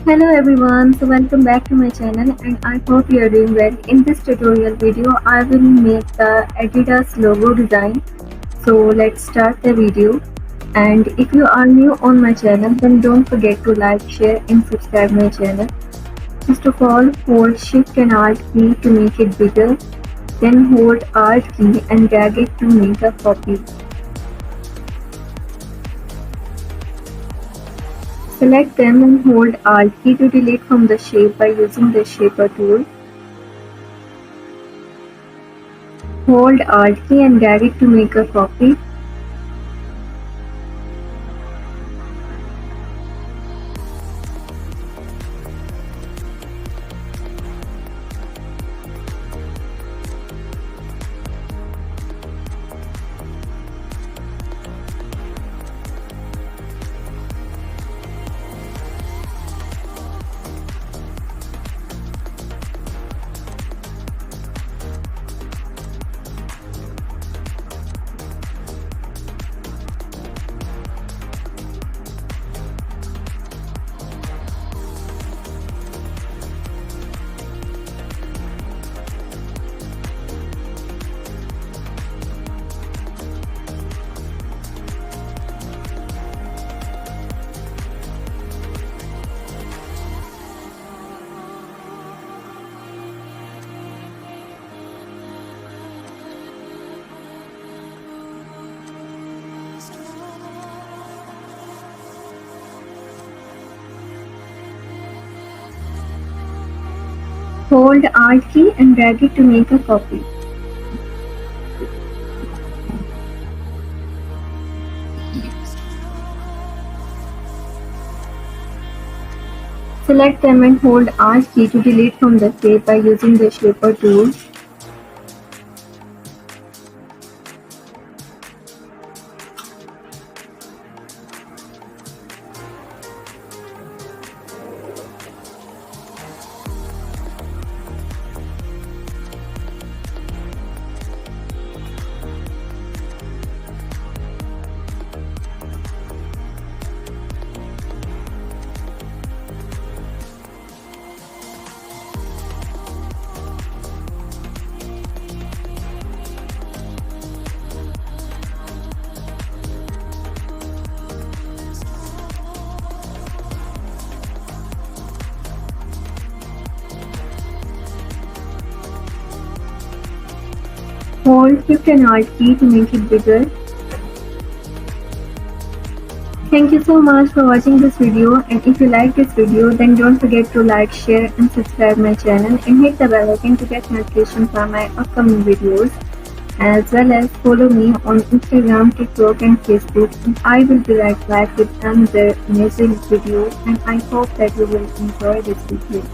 Hello everyone, so welcome back to my channel and I hope you are doing well. In this tutorial video, I will make the Adidas logo design. So let's start the video. And if you are new on my channel, then don't forget to like, share and subscribe my channel. First of all, hold Shift and Alt key to make it bigger. Then hold Alt key and drag it to make a copy. Select them and hold Alt key to delete from the shape by using the Shaper tool. Hold Alt key and drag it to make a copy. Hold Alt key and drag it to make a copy. Select them and hold Alt key to delete from the shape by using the Shaper tool. Hold Shift and Alt key to make it bigger. Thank you so much for watching this video, and if you like this video then don't forget to like, share and subscribe my channel and hit the bell icon to get notifications for my upcoming videos, as well as follow me on Instagram, TikTok and Facebook, and I will be right back with another amazing video, and I hope that you will enjoy this video.